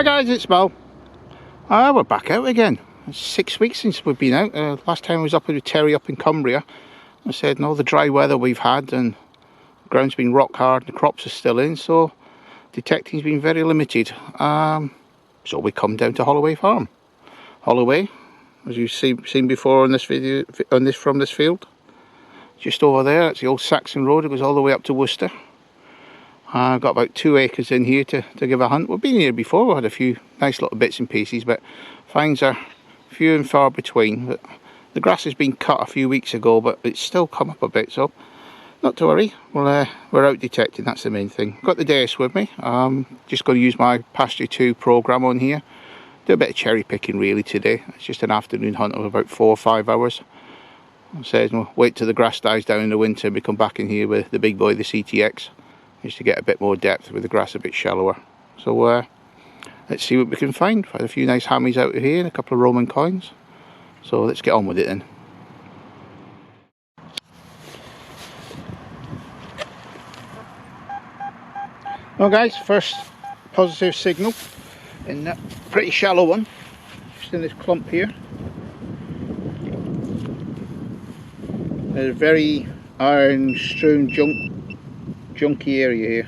Hi guys, it's Mal. We're back out again. It's 6 weeks since we've been out. Last time I was up with Terry up in Cumbria. I said, no, the dry weather we've had and the ground's been rock hard, the crops are still in, so detecting's been very limited. So we come down to Holloway Farm. Holloway, as you've seen before on this video, from this field, just over there. It's the old Saxon Road. It goes all the way up to Worcester. I've got about 2 acres in here to give a hunt. We've been here before. We had a few nice little bits and pieces, but finds are few and far between. But the grass has been cut a few weeks ago, but it's still come up a bit, so not to worry. We're out detecting, that's the main thing. Got the DS with me. Just going to use my Pasture 2 program on here. Do a bit of cherry picking really today. It's just an afternoon hunt of about 4 or 5 hours. I said, we'll wait till the grass dies down in the winter and we come back in here with the big boy, the CTX. Just to get a bit more depth with the grass a bit shallower. So let's see what we can find. I've had a few nice hammies out of here and a couple of Roman coins. So let's get on with it then. Well guys, first positive signal in that pretty shallow one. Just in this clump here. There's a very iron strewn junky area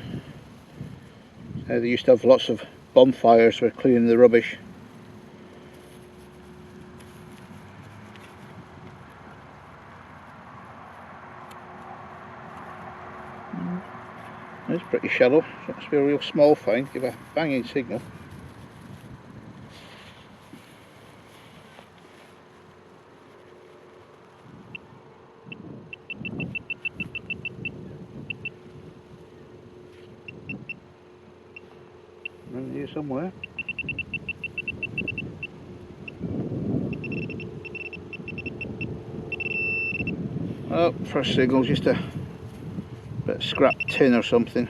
here. They used to have lots of bonfires for cleaning the rubbish. It's pretty shallow, so it must be a real small find. Give a banging signal. Around here somewhere. Oh, first signal, just a bit of scrap tin or something.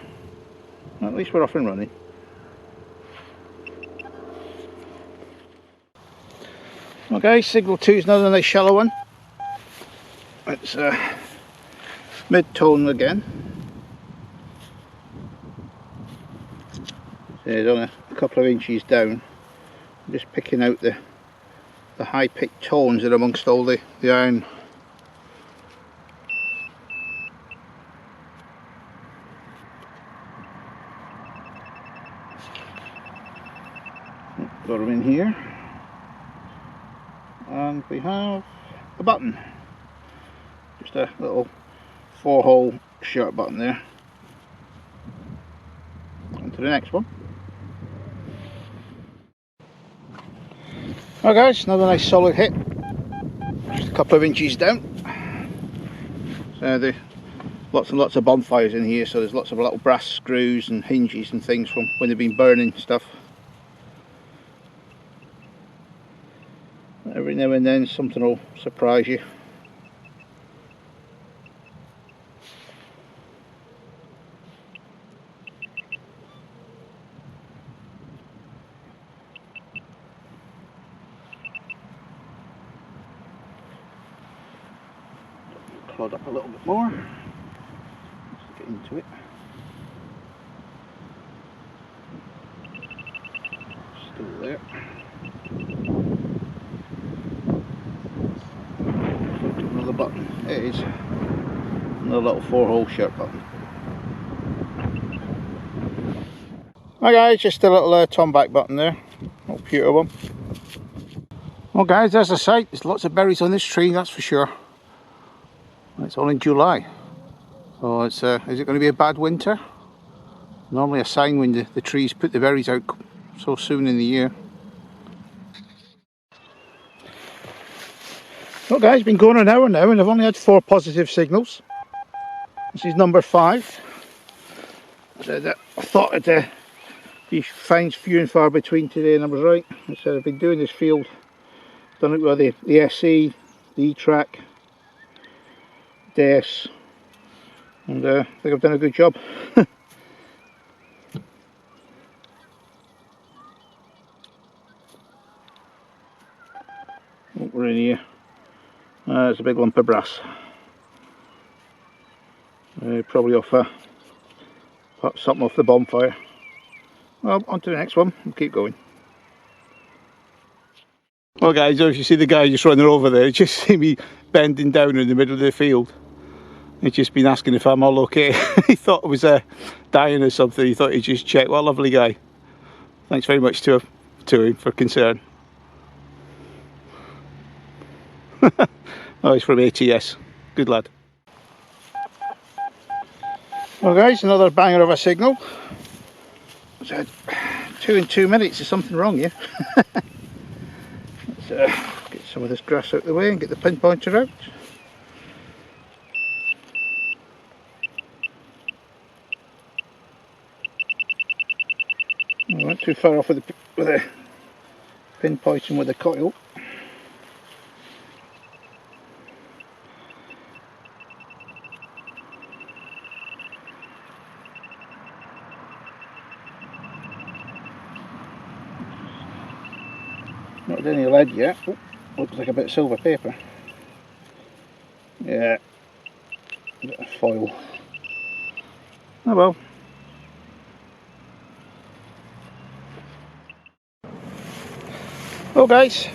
Well, at least we're off and running. Okay, signal 2 is another nice shallow one. It's mid-tone again. So it's on a couple of inches down. I'm just picking out the high-pitched tones in amongst all the iron. Got them in here. And we have a button. Just a little 4-hole shirt button there. On to the next one. Right guys, another nice solid hit. Just a couple of inches down. So there's lots and lots of bonfires in here, so there's lots of little brass screws and hinges and things from when they've been burning stuff. Every now and then something will surprise you. Clod up a little bit more. Let's get into it. Still there. Another button. It is another little 4-hole shirt button. Hi guys, just a little tomback button there, little pewter one. Well guys, there's the sight. There's lots of berries on this tree, that's for sure. It's all in July, so it's is it going to be a bad winter? Normally a sign when the trees put the berries out so soon in the year. Well guys, been going an hour now and I've only had 4 positive signals. This is number 5. I thought it'd be finds few and far between today, and I was right. I said I've been doing this field, done it with the SE, the E-Track, DS, and I think I've done a good job. We're in here. There's a big lump of brass. Probably off something off the bonfire. Well, on to the next one. We'll keep going. Well guys, if you see the guy just running over there, just see me bending down in the middle of the field. He's just been asking if I'm all okay. He thought I was dying or something. He thought he'd just check. What a lovely guy. Thanks very much to him for concern. Oh, he's from ATS. Good lad. Well guys, another banger of a signal. So 2 in 2 minutes. There's something wrong here. Let's get some of this grass out of the way and get the pinpointer out. I went too far off with the pinpointing with the coil. Not any lead yet. Oh, looks like a bit of silver paper. Yeah, a bit of foil. Oh well. Well guys,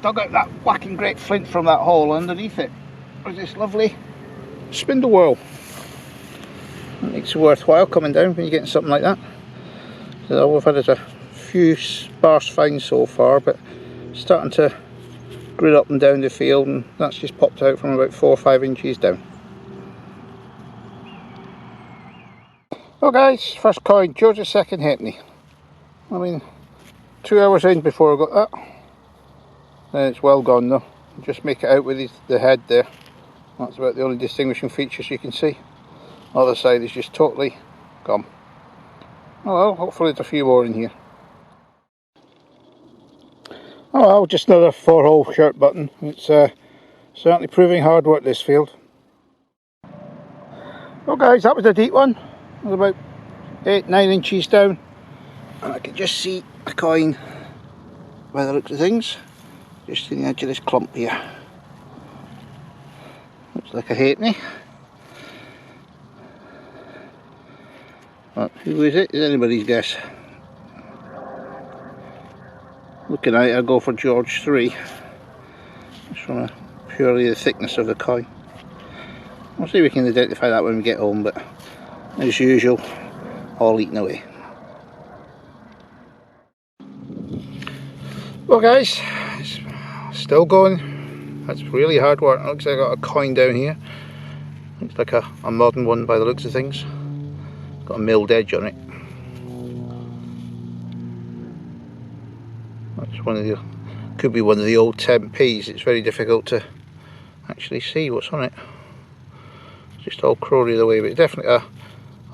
dug out that whacking great flint from that hole. Underneath it was this lovely spindle whorl. It makes it worthwhile coming down when you're getting something like that. So all we've had is a few sparse finds so far, but starting to grid up and down the field, and that's just popped out from about 4 or 5 inches down. Well guys, first coin, George's second halfpenny. I mean, 2 hours in before I got that. And it's well gone though. Just make it out with the head there. That's about the only distinguishing features you can see. Other side is just totally gone. Oh well, hopefully there's a few more in here. Oh well, just another 4-hole shirt button. It's certainly proving hard work, this field. Well guys, that was a deep one. It was about 8-9 inches down. And I can just see a coin by the looks of things. Just in the edge of this clump here. Looks like a halfpenny. But who is it? Is anybody's guess? Looking at it, I'll go for George 3. Just from purely the thickness of the coin. We'll see if we can identify that when we get home, but as usual, all eaten away. Well guys, it's still going. That's really hard work. It looks like I got a coin down here. Looks like a modern one by the looks of things. Got a milled edge on it. That's one of the, could be one of the old 10p's. It's very difficult to actually see what's on it. It's just all crowed away, but definitely a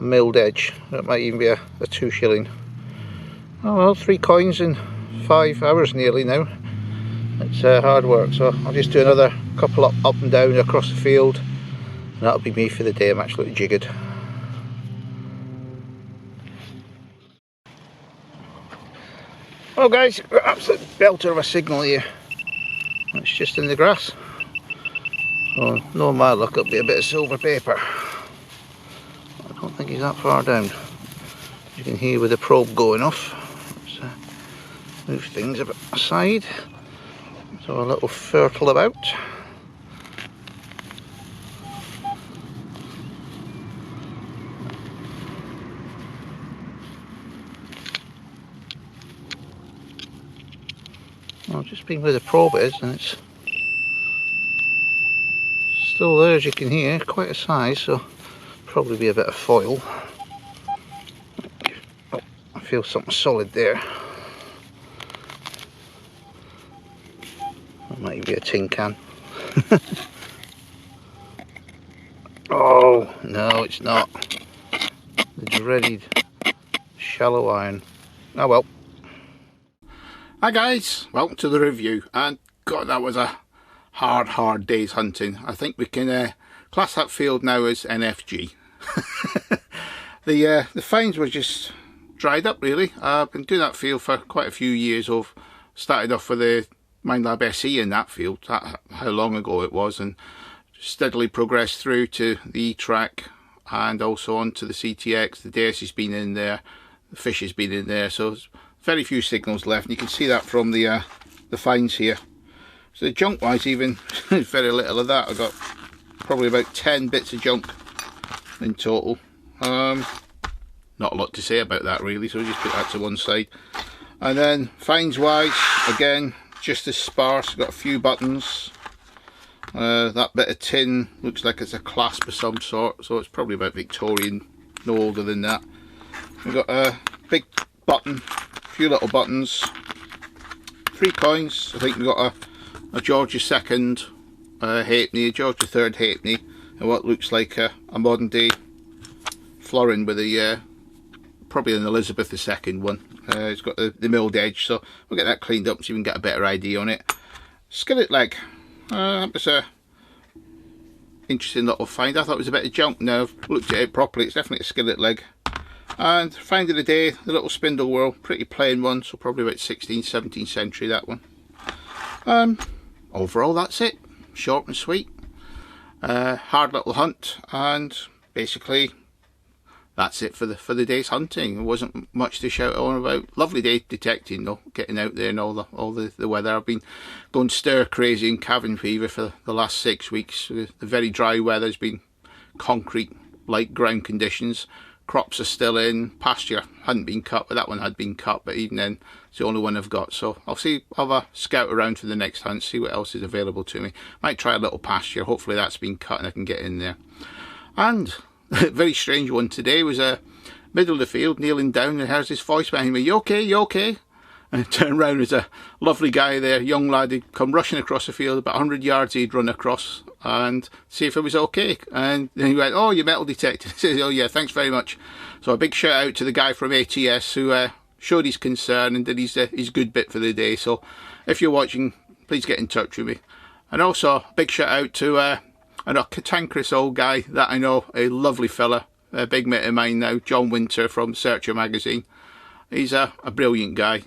milled edge. That might even be a 2 shilling. Oh well, 3 coins in 5 hours nearly now. It's hard work, so I'll just do another couple up and down across the field, and that'll be me for the day. I'm absolutely jiggered. Well guys, absolute belter of a signal here. It's just in the grass. So no my luck, it'll be a bit of silver paper. I don't think he's that far down. You can hear with the probe going off. Let's move things a bit aside. So a little fertile about. Well, just been where the probe is, and it's still there, as you can hear, quite a size, so probably be a bit of foil. Oh, I feel something solid there. That might be a tin can. Oh no, it's not. The dreaded shallow iron. Oh well. Hi guys, welcome to the review, and God, that was a hard day's hunting. I think we can class that field now as NFG. The finds were just dried up really. I've been doing that field for quite a few years. I've started off with the Minelab SE in that field, how long ago it was, and steadily progressed through to the E-Track and also on to the CTX. The DS has been in there, the fish has been in there, so there's very few signals left, and you can see that from the the finds here. So the junk wise, even very little of that. I got probably about 10 bits of junk in total. Not a lot to say about that really, so we'll just put that to one side. And then finds wise, again, just as sparse. Got a few buttons. That bit of tin looks like it's a clasp of some sort, so it's probably about Victorian, no older than that. We've got a big button, a few little buttons, 3 coins. I think we've got a George II halfpenny, a George III halfpenny, and what looks like a modern day florin with a probably an Elizabeth II one. It's got the milled edge, so we'll get that cleaned up so you can get a better idea on it. Skillet leg. That was a interesting little find. I thought it was a bit of junk. Now I've looked at it properly, it's definitely a skillet leg. And find of the day, the little spindle whorl, pretty plain one, so probably about 16th, 17th century, that one. Overall that's it, short and sweet. Hard little hunt, and basically that's it for the day's hunting. There wasn't much to shout on about. Lovely day detecting though, getting out there and all the weather. I've been going stir crazy in cabin fever for the last 6 weeks. The very dry weather's been concrete like ground conditions. Crops are still in, pasture hadn't been cut, but that one had been cut, but even then it's the only one I've got. So I'll have a scout around for the next hunt, see what else is available to me. Might try a little pasture, hopefully that's been cut and I can get in there. And a very strange one today was middle of the field, kneeling down, and heard this voice behind me, "You okay, you okay?" And I turned around, there's a lovely guy there, young lad, he'd come rushing across the field, about 100 yards he'd run across, and see if it was okay. And then he went, "Oh, you're metal detected." I said, "Oh yeah, thanks very much." So a big shout out to the guy from ATS who showed his concern and did his good bit for the day. So if you're watching, please get in touch with me. And also a big shout out to a cantankerous old guy that I know, a lovely fella, a big mate of mine now, John Winter from Searcher magazine. He's a brilliant guy.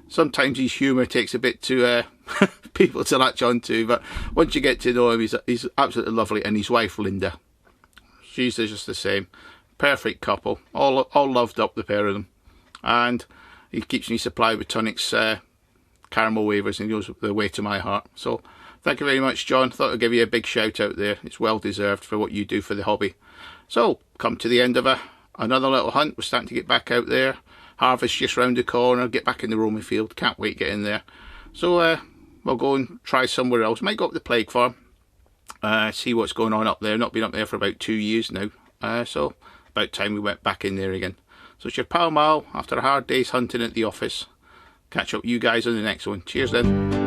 Sometimes his humour takes a bit to people to latch on to, but once you get to know him, he's absolutely lovely. And his wife Linda, she's just the same, perfect couple, all loved up, the pair of them. And he keeps me supplied with tonics, caramel wafers, and he goes the way to my heart. So thank you very much, John. Thought I'd give you a big shout out there. It's well deserved for what you do for the hobby. So come to the end of another little hunt. We're starting to get back out there. Harvest just round the corner, get back in the roaming field, can't wait to get in there. So we'll go and try somewhere else, might go up the Plague Farm, see what's going on up there. Not been up there for about 2 years now, so about time we went back in there again. So it's your pal Mal, after a hard day's hunting at the office. Catch up with you guys on the next one. Cheers then.